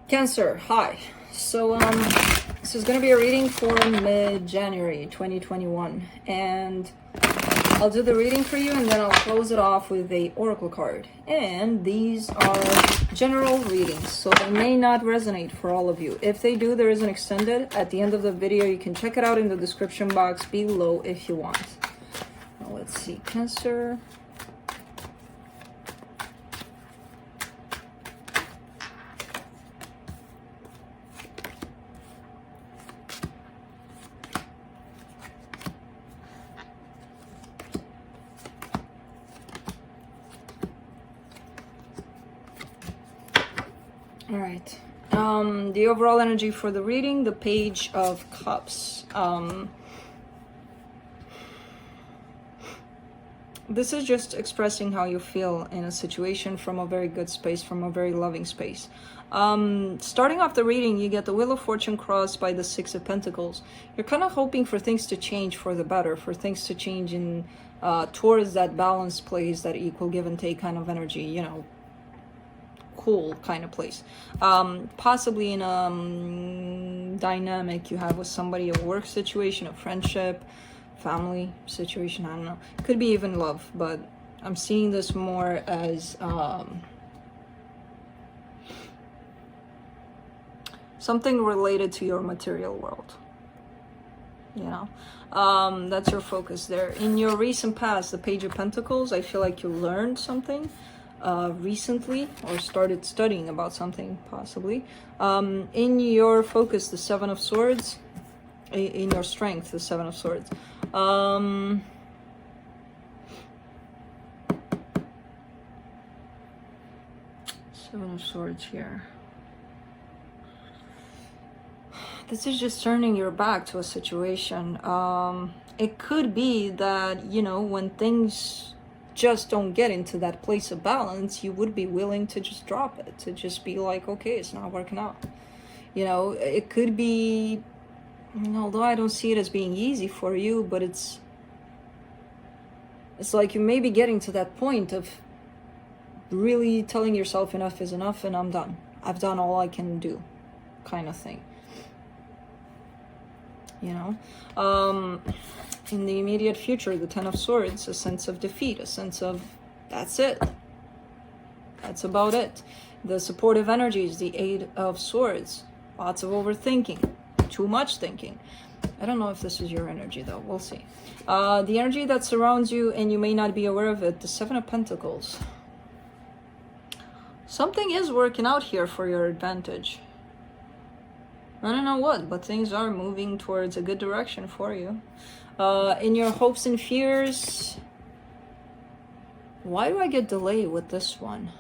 Cancer, hi. So this is going to be a reading for mid-January 2021, and I'll do the reading for you and then I'll close it off with a oracle card. And these are general readings, so they may not resonate for all of you. If they do, there is an extended at the end of the video. You can check it out in the description box below if you want. Now let's see, Cancer. All right. The overall energy for the reading, the Page of Cups. This is just expressing how you feel in a situation from a very good space, from a very loving space. Starting off the reading, you get the Wheel of Fortune crossed by the Six of Pentacles. You're kind of hoping for things to change for the better, for things to change in towards that balanced place, that equal give and take kind of energy, you know, cool kind of place. Possibly in a dynamic you have with somebody, a work situation, a friendship, family situation, I don't know. Could be even love, but I'm seeing this more as something related to your material world. You know, that's your focus there. In your recent past, the Page of Pentacles, I feel like you learned something recently, or started studying about something possibly. In your focus, the Seven of Swords. In your strength, the Seven of Swords. Seven of Swords here. This is just turning your back to a situation. It could be that, you know, when things just don't get into that place of balance, you would be willing to just drop it, to just be like, okay, it's not working out. You know, it could be, although I don't see it as being easy for you, but it's like you may be getting to that point of really telling yourself enough is enough and I'm done. I've done all I can do, kind of thing. You know, in the immediate future, the Ten of Swords, a sense of defeat, a sense of that's it. That's about it. The supportive energies, the Eight of Swords, lots of overthinking, too much thinking. I don't know if this is your energy though, we'll see. The energy that surrounds you and you may not be aware of it, the Seven of Pentacles. Something is working out here for your advantage. I don't know what, but things are moving towards a good direction for you. In your hopes and fears, why do I get delay with this one?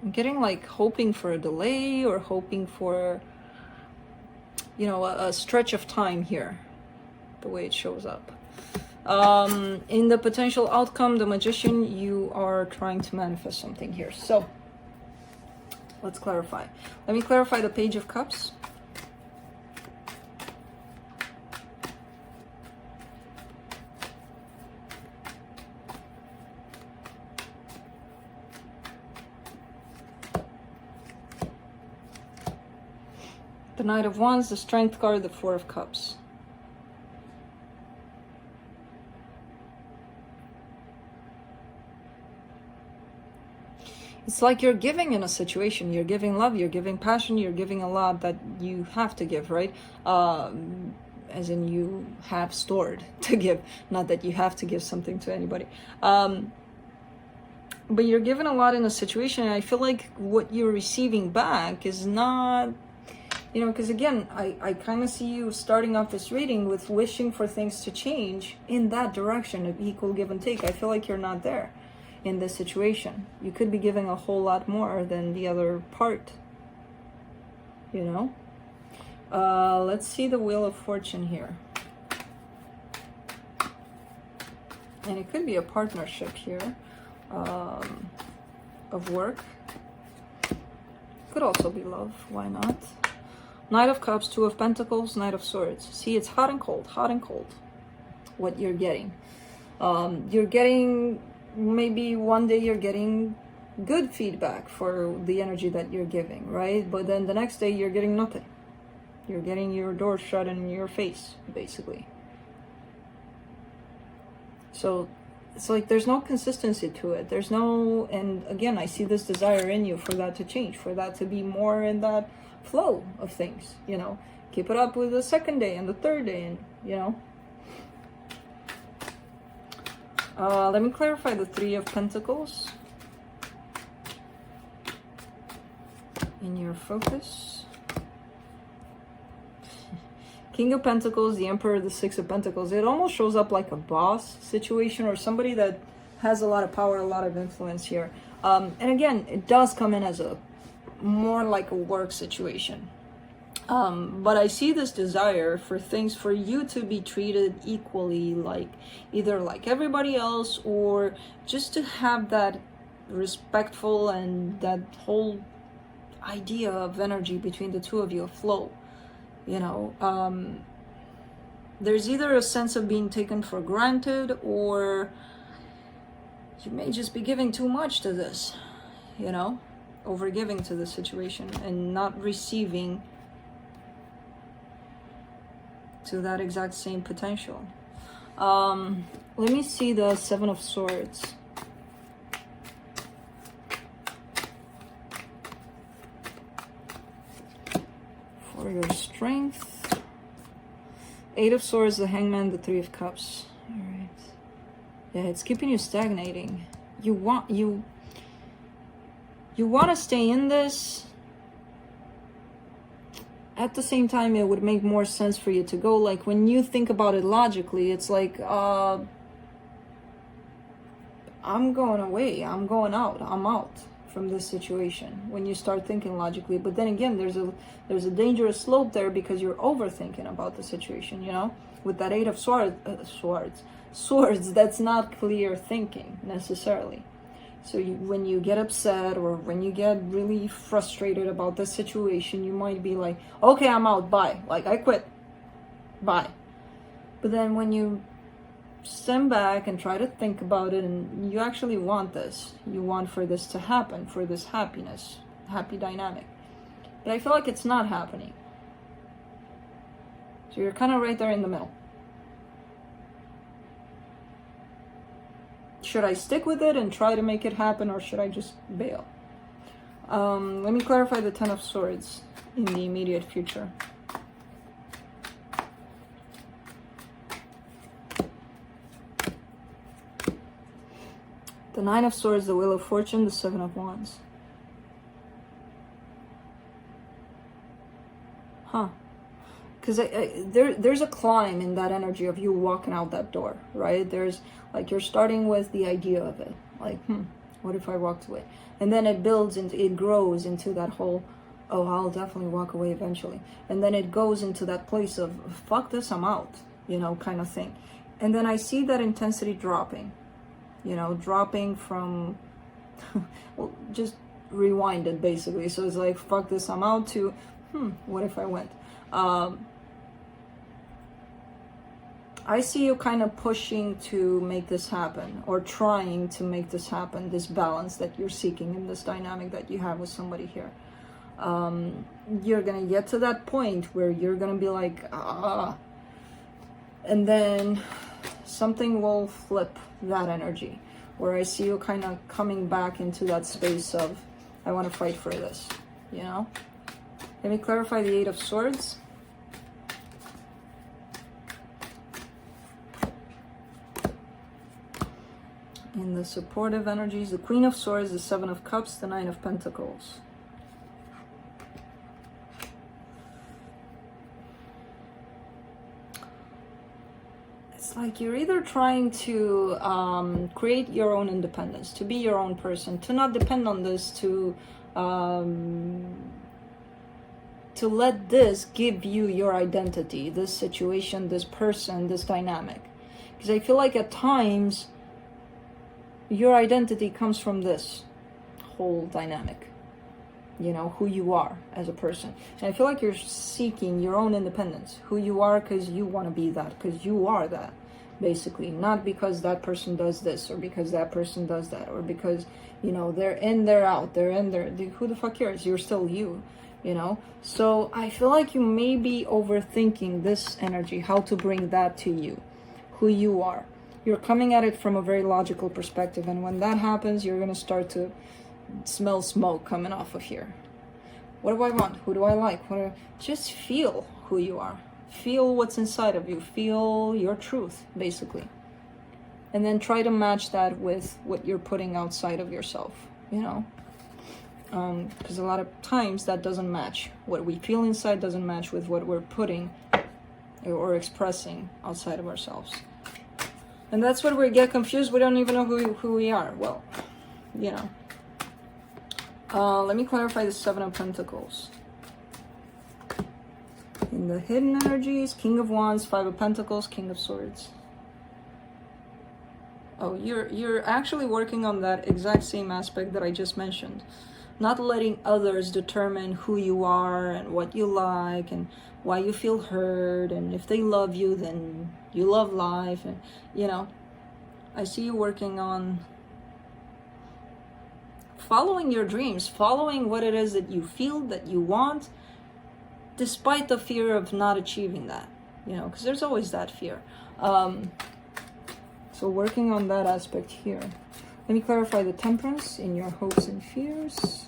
I'm getting like hoping for a delay or hoping for, you know, a stretch of time here, the way it shows up. In the potential outcome, the Magician, you are trying to manifest something here. So let's clarify. Let me clarify the Page of Cups. The Knight of Wands, the Strength card, the Four of Cups. It's like you're giving in a situation. You're giving love, you're giving passion, you're giving a lot that you have to give, right? As in you have stored to give, not that you have to give something to anybody. But you're giving a lot in a situation, and I feel like what you're receiving back is not, you know, because again, I kind of see you starting off this reading with wishing for things to change in that direction of equal give and take. I feel like you're not there in this situation. You could be giving a whole lot more than the other part, you know. Let's see the Wheel of Fortune here. And it could be a partnership here, of work. Could also be love, why not? Knight of Cups, Two of Pentacles, Knight of Swords. See, it's hot and cold, what you're getting. You're getting, maybe one day you're getting good feedback for the energy that you're giving, right? But then the next day you're getting nothing. You're getting your door shut in your face, basically. So it's like there's no consistency to it. There's no, and again, I see this desire in you for that to change, for that to be more in that flow of things, you know. Keep it up with the second day and the third day, and you know. Let me clarify the Three of Pentacles in your focus. King of Pentacles, the Emperor, the Six of Pentacles. It almost shows up like a boss situation or somebody that has a lot of power, a lot of influence here. And again, it does come in as a more like a work situation. But I see this desire for things, for you to be treated equally, like either like everybody else, or just to have that respectful and that whole idea of energy between the two of you, a flow. You know, there's either a sense of being taken for granted, or you may just be giving too much to this, you know, over giving to the situation and not receiving to that exact same potential. Let me see the Seven of Swords. For your strength. Eight of Swords, the Hangman, the Three of Cups. All right. Yeah, it's keeping you stagnating. You want to stay in this. At the same time, it would make more sense for you to go. Like when you think about it logically, it's like I'm going away. I'm going out. I'm out from this situation when you start thinking logically. But then again, there's a dangerous slope there because you're overthinking about the situation, you know, with that Eight of Swords, that's not clear thinking necessarily. So when you get upset or when you get really frustrated about the situation, you might be like, okay, I'm out, bye, like I quit, bye. But then when you stand back and try to think about it, and you actually want this, you want for this to happen, for this happiness, happy dynamic, but I feel like it's not happening. So you're kind of right there in the middle. Should I stick with it and try to make it happen, or should I just bail? Let me clarify the Ten of Swords in the immediate future. The Nine of Swords, the Wheel of Fortune, the Seven of Wands. Huh. Because there's a climb in that energy of you walking out that door, right? There's like, you're starting with the idea of it. Like, what if I walked away? And then it builds and it grows into that whole, oh, I'll definitely walk away eventually. And then it goes into that place of, fuck this, I'm out, you know, kind of thing. And then I see that intensity dropping. You know, dropping from, well, just rewind it basically. So it's like, fuck this, I'm out, to, what if I went? I see you kind of pushing to make this happen, or trying to make this happen, this balance that you're seeking in this dynamic that you have with somebody here. You're going to get to that point where you're going to be like, and then something will flip that energy, where I see you kind of coming back into that space of, I want to fight for this, you know? Let me clarify the Eight of Swords. In the supportive energies, the Queen of Swords, the Seven of Cups, the Nine of Pentacles. Like you're either trying to create your own independence, to be your own person, to not depend on this, to let this give you your identity, this situation, this person, this dynamic. Because I feel like at times your identity comes from this whole dynamic, you know, who you are as a person. And I feel like you're seeking your own independence, who you are, because you want to be that, because you are that. basically. Not because that person does this, or because that person does that, or because, you know, they're in, they're out, they're in, they're, who the fuck cares? You're still you, you know? So I feel like you may be overthinking this energy, how to bring that to you, who you are. You're coming at it from a very logical perspective, and when that happens, you're going to start to smell smoke coming off of here. What do I want? Who do I like? Just feel who you are. Feel what's inside of you. Feel your truth, basically. And then try to match that with what you're putting outside of yourself, you know? Because a lot of times that doesn't match. What we feel inside doesn't match with what we're putting or expressing outside of ourselves. And that's where we get confused. We don't even know who we are. Well, you know. Let me clarify the Seven of Pentacles. In the hidden energies, King of Wands, Five of Pentacles, King of Swords. Oh, you're actually working on that exact same aspect that I just mentioned. Not letting others determine who you are and what you like and why you feel hurt, and if they love you, then you love life. And, you know, I see you working on following your dreams, following what it is that you feel, that you want, despite the fear of not achieving that, you know, because there's always that fear. So working on that aspect here. Let me clarify the Temperance in your hopes and fears.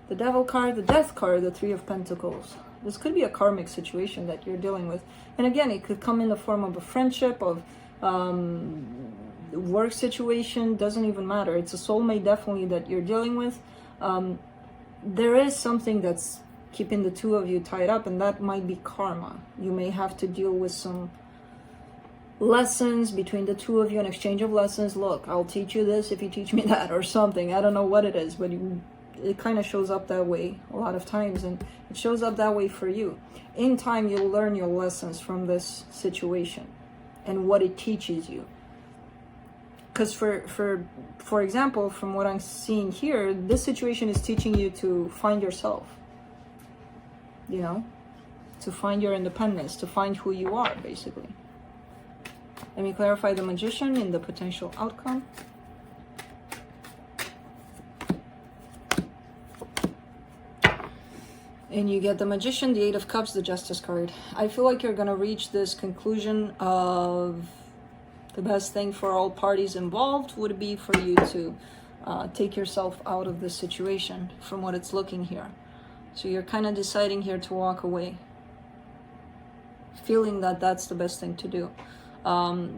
The Devil card, the Death card, the Three of Pentacles. This could be a karmic situation that you're dealing with. And again, it could come in the form of a friendship, of work situation, doesn't even matter. It's a soulmate definitely that you're dealing with. There is something that's keeping the two of you tied up, and that might be karma. You may have to deal with some lessons between the two of you, an exchange of lessons. Look, I'll teach you this if you teach me that, or something. I don't know what it is, but it kind of shows up that way a lot of times, and it shows up that way for you. In time, you'll learn your lessons from this situation and what it teaches you. Because for example, from what I'm seeing here, this situation is teaching you to find yourself, you know, to find your independence, to find who you are, basically. Let me clarify the Magician in the potential outcome. And you get the Magician, the Eight of Cups, the Justice card. I feel like you're going to reach this conclusion of the best thing for all parties involved would be for you to take yourself out of this situation from what it's looking here. So you're kind of deciding here to walk away, feeling that that's the best thing to do.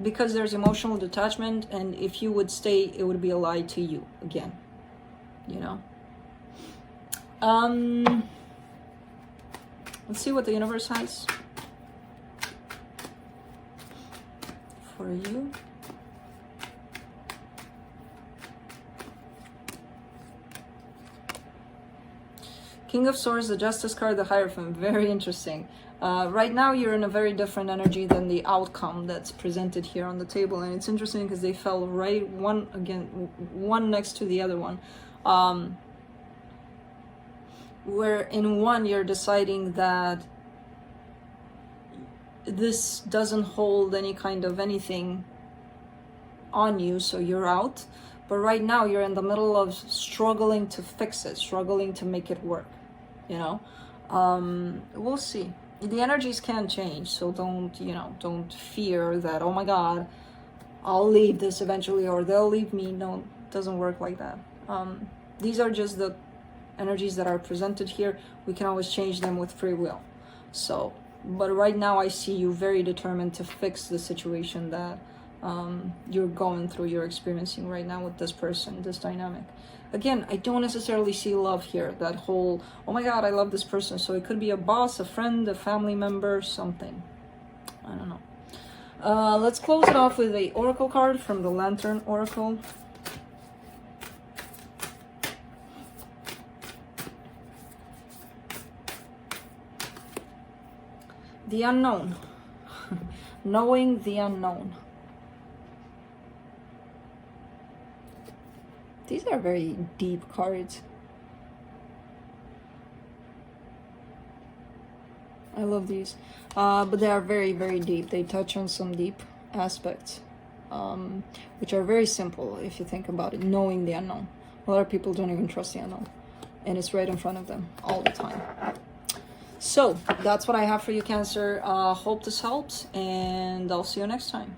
Because there's emotional detachment, and if you would stay, it would be a lie to you again, you know. Let's see what the universe has for you. King of Swords, the Justice card, the Hierophant. Very interesting. Right now you're in a very different energy than the outcome that's presented here on the table, and it's interesting because they fell right one next to the other one. Where in one you're deciding that this doesn't hold any kind of anything on you, so you're out. But right now you're in the middle of struggling to fix it, struggling to make it work, you know. We'll see. The energies can change, so don't fear that, oh my god, I'll leave this eventually, or they'll leave me. No, it doesn't work like that. These are just the energies that are presented here. We can always change them with free will. So, but right now I see you very determined to fix the situation that you're going through, you're experiencing right now with this person, this dynamic. Again, I don't necessarily see love here, that whole, oh my god, I love this person. So it could be a boss, a friend, a family member, something. I don't know. Let's close it off with a oracle card from the Lantern Oracle. The unknown. Knowing the unknown. These are very deep cards. I love these. But they are very, very deep. They touch on some deep aspects, which are very simple if you think about it. Knowing the unknown. A lot of people don't even trust the unknown. And it's right in front of them all the time. So that's what I have for you, Cancer. Hope this helps, and I'll see you next time.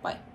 Bye.